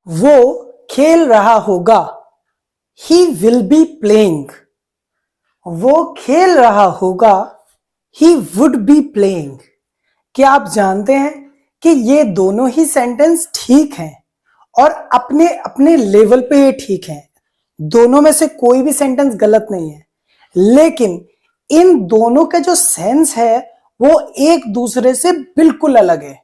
वो खेल रहा होगा। He will be playing. वो खेल रहा होगा। He would be playing. क्या आप जानते हैं कि ये दोनों ही सेंटेंस ठीक हैं और अपने अपने लेवल पे ये ठीक हैं। दोनों में से कोई भी सेंटेंस गलत नहीं है, लेकिन इन दोनों का जो सेंस है वो एक दूसरे से बिल्कुल अलग है।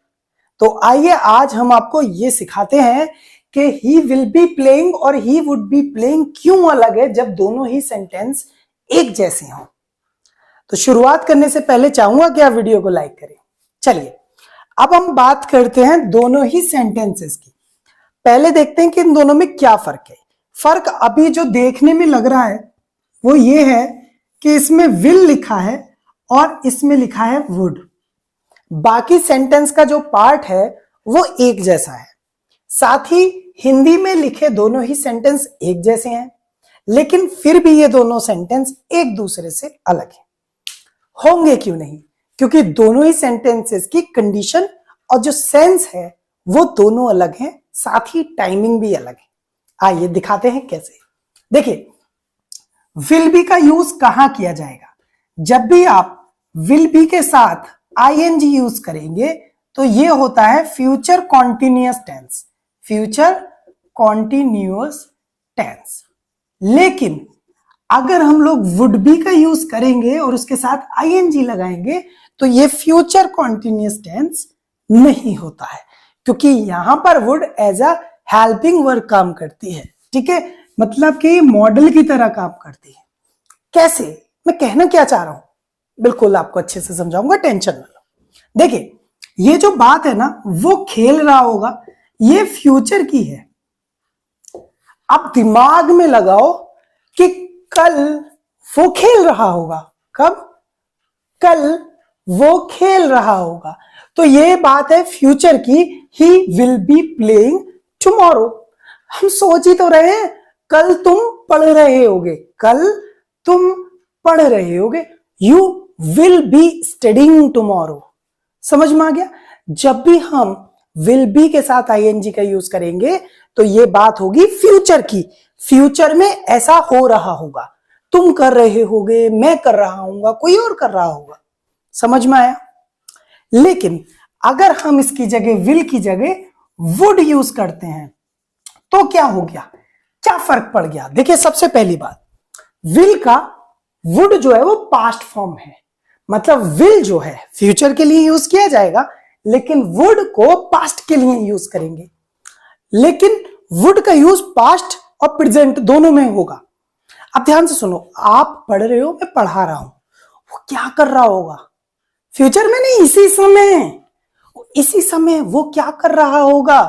तो आइए आज हम आपको ये सिखाते हैं कि ही विल बी प्लेइंग और ही वुड बी प्लेइंग क्यों अलग है जब दोनों ही सेंटेंस एक जैसे हों। तो शुरुआत करने से पहले चाहूंगा कि आप वीडियो को लाइक करें। चलिए अब हम बात करते हैं दोनों ही सेंटेंसेस की। पहले देखते हैं कि इन दोनों में क्या फर्क है। फर्क अभी जो देखने में लग रहा है वो ये है कि इसमें विल लिखा है और इसमें लिखा है वुड। बाकी सेंटेंस का जो पार्ट है वो एक जैसा है। साथ ही हिंदी में लिखे दोनों ही सेंटेंस एक जैसे हैं, लेकिन फिर भी ये दोनों सेंटेंस एक दूसरे से अलग हैं। होंगे क्यों नहीं? क्योंकि दोनों ही सेंटेंसेस की कंडीशन और जो सेंस है वो दोनों अलग हैं, साथ ही टाइमिंग भी अलग है। आइए दिखाते हैं कैसे। देखिए, विल बी का यूज कहां किया जाएगा? जब भी आप विल बी के साथ आईएनजी यूज करेंगे तो ये होता है future continuous tense. Future continuous tense. लेकिन अगर हम लोग वुड बी का यूज करेंगे और उसके साथ आईएनजी लगाएंगे तो ये फ्यूचर कॉन्टिन्यूअस टेंस नहीं होता है, क्योंकि यहां पर would as a helping verb काम करती है। ठीक है, मतलब कि मॉडल की तरह काम करती है। कैसे? मैं कहना क्या चाह रहा हूं बिल्कुल आपको अच्छे से समझाऊंगा, टेंशन ना लो। देखिए, ये जो बात है ना, वो खेल रहा होगा, ये फ्यूचर की है। अब दिमाग में लगाओ कि कल वो खेल रहा होगा। कब? कल वो खेल रहा होगा। तो ये बात है फ्यूचर की। He will be playing tomorrow. हम सोच ही तो रहे हैं कल तुम पढ़ रहे होगे। कल तुम पढ़ रहे होगे। You will be studying tomorrow. समझ में आ गया? जब भी हम विल बी के साथ आईएनजी का यूज करेंगे तो ये बात होगी फ्यूचर की। फ्यूचर में ऐसा हो रहा होगा, तुम कर रहे होगे, मैं कर रहा हूंगा, कोई और कर रहा होगा। समझ में आया? लेकिन अगर हम इसकी जगह विल की जगह वुड यूज करते हैं तो क्या हो गया? क्या फर्क पड़ गया? देखिए, सबसे पहली बात, विल का वुड जो है वो पास्ट फॉर्म है। मतलब विल जो है फ्यूचर के लिए यूज किया जाएगा, लेकिन वुड को पास्ट के लिए यूज करेंगे। लेकिन वुड का यूज पास्ट और प्रेजेंट दोनों में होगा। अब ध्यान से सुनो, आप पढ़ रहे हो, मैं पढ़ा रहा हूं, वो क्या कर रहा होगा? फ्यूचर में नहीं, इसी समय। इसी समय वो क्या कर रहा होगा?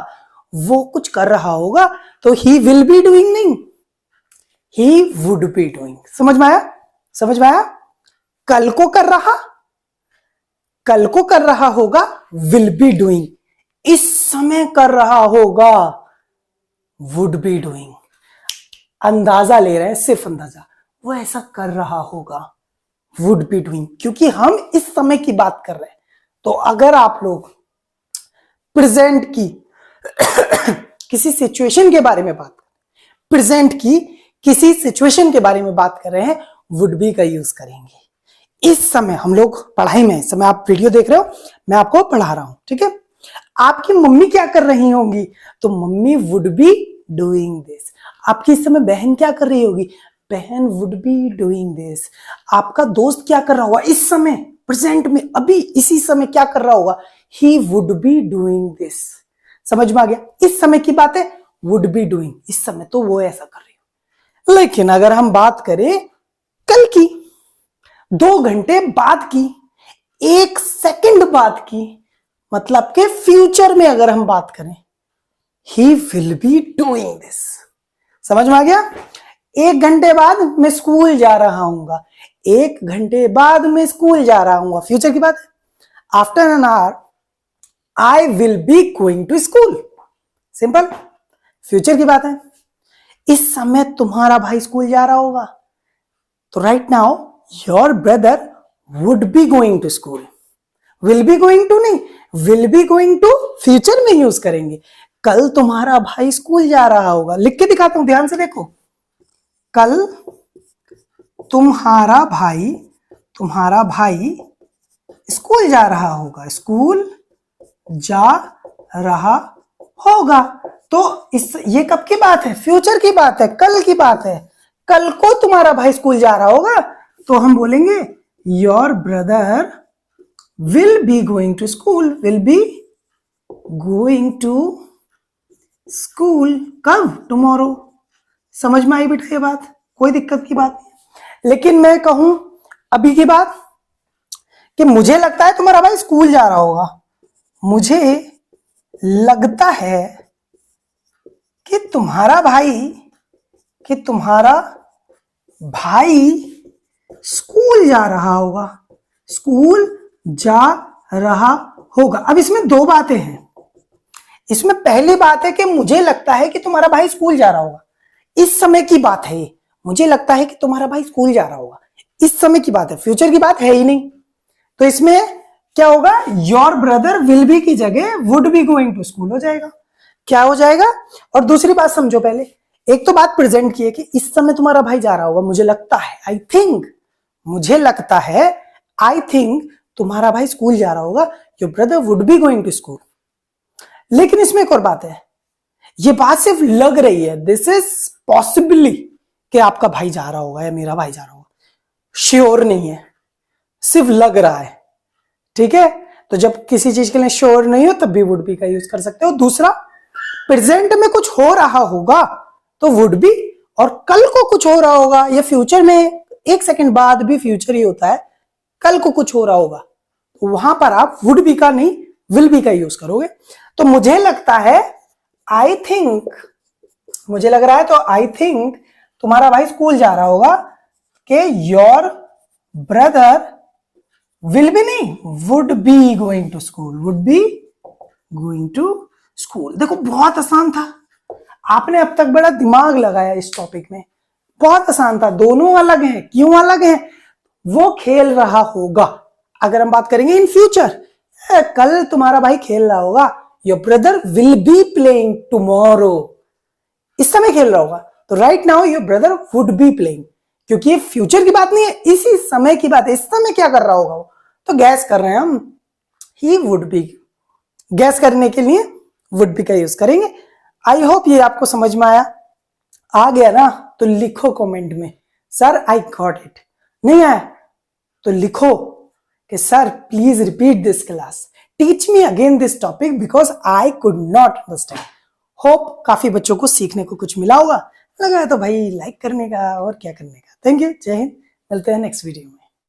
वो कुछ कर रहा होगा। तो ही विल बी डूइंग नहीं, ही वुड बी डूइंग। समझ में आया? समझ में आया? कल को कर रहा, कल को कर रहा होगा, विल बी डूइंग। इस समय कर रहा होगा, वुड बी डूइंग। अंदाजा ले रहे हैं, सिर्फ अंदाजा, वो ऐसा कर रहा होगा, वुड बी डूइंग, क्योंकि हम इस समय की बात कर रहे हैं। तो अगर आप लोग प्रेजेंट की किसी सिचुएशन के बारे में बात, प्रेजेंट की किसी सिचुएशन के बारे में बात कर रहे हैं, वुड बी का यूज करेंगे। इस समय हम लोग पढ़ाई में, इस समय आप वीडियो देख रहे हो, मैं आपको पढ़ा रहा हूं। ठीक है, आपकी मम्मी क्या कर रही होंगी? तो mummy would be doing this. आपकी इस समय बहन क्या कर रही होगी? बहन वुड बी डूइंग दिस। आपका दोस्त क्या कर रहा होगा इस समय, प्रेजेंट में, अभी इसी समय क्या कर रहा होगा? He would be doing this. समझ में आ गया? इस समय की बात है, वुड बी डूइंग, इस समय तो वो ऐसा कर रही हो। लेकिन अगर हम बात करें कल की, 2 घंटे बाद की, 1 सेकंड बाद की, मतलब के फ्यूचर में अगर हम बात करें, he will be doing this. समझ में आ गया? 1 घंटे बाद मैं स्कूल जा रहा हूंगा, 1 घंटे बाद मैं स्कूल जा रहा हूंगा, फ्यूचर की बात है। After an hour I will be going to school, simple, future की बात है। इस समय तुम्हारा भाई स्कूल जा रहा होगा, तो right now your brother would be going to school. Will be going to नहीं, will be going to future में यूज करेंगे। कल तुम्हारा भाई स्कूल जा रहा होगा। लिख के दिखाता हूं, ध्यान से देखो। कल तुम्हारा भाई स्कूल जा रहा होगा। स्कूल जा रहा होगा। तो ये कब की बात है? फ्यूचर की बात है, कल की बात है। कल को तुम्हारा भाई स्कूल जा रहा होगा, तो हम बोलेंगे your brother will be going to school. Will be going to school कब? टुमारो। समझ में आई बेटा ये बात? कोई दिक्कत की बात नहीं। लेकिन मैं कहूं अभी की बात कि मुझे लगता है तुम्हारा भाई स्कूल जा रहा होगा। मुझे लगता है कि तुम्हारा भाई स्कूल जा रहा होगा। स्कूल जा रहा होगा। अब इसमें दो बातें हैं। इसमें पहली बात है कि मुझे लगता है कि तुम्हारा भाई स्कूल जा रहा होगा। इस समय की बात है। मुझे लगता है कि तुम्हारा भाई स्कूल जा रहा होगा, इस समय की बात है, फ्यूचर की बात है ही नहीं। तो इसमें क्या होगा? योर ब्रदर विल बी की जगह would be going to school हो जाएगा। क्या हो जाएगा? और दूसरी बात समझो पहले। एक तो बात प्रेजेंट की है कि इस समय तुम्हारा भाई जा रहा होगा। मुझे लगता है, आई थिंक तुम्हारा भाई स्कूल जा रहा होगा। Your brother would be going to school. लेकिन इसमें एक और बात है। ये बात सिर्फ लग रही है, दिस इज पॉसिबली कि आपका भाई जा रहा होगा या मेरा भाई जा रहा होगा। श्योर नहीं है, सिर्फ लग रहा है। ठीक है? तो जब किसी चीज के लिए श्योर नहीं हो तब भी वुड बी का यूज कर सकते हो। दूसरा, प्रेजेंट में कुछ हो रहा होगा तो वुड बी, और कल को कुछ हो रहा होगा या फ्यूचर में, एक सेकंड बाद भी फ्यूचर ही होता है, कल को कुछ हो रहा होगा तो वहां पर आप वुड बी का नहीं विल बी का यूज करोगे। तो मुझे लगता है, मुझे लग रहा है, तो आई थिंक तुम्हारा भाई स्कूल जा रहा होगा कि योर ब्रदर विल बी नहीं, would be going to school. Would be going to school. देखो बहुत आसान था। आपने अब तक बड़ा दिमाग लगाया इस टॉपिक में। बहुत आसान था। दोनों अलग हैं। क्यों अलग हैं? वो खेल रहा होगा। अगर हम बात करेंगे इन फ्यूचर, कल तुम्हारा भाई खेल रहा होगा। Your brother will be playing tomorrow. इस समय खेल रहा होगा। तो right now your brother would be playing, क्योंकि ये फ्यूचर की बात नहीं है, इसी समय की बात है। इस समय क्या कर रहा होगा वो? तो गैस कर रहे हैं हम, ही वुड बी। गैस करने के लिए वुड बी का यूज करेंगे। आई होप ये आपको समझ में आया। आ गया ना? तो लिखो कमेंट में, सर आई गॉट इट। नहीं आया तो लिखो कि sir please repeat this class, teach me again this topic because I could not understand. Hope काफी बच्चों को सीखने को कुछ मिला होगा। लगा है तो भाई लाइक करने का और क्या करने का। Thank you. जय हिंद। मिलते हैं नेक्स्ट वीडियो में।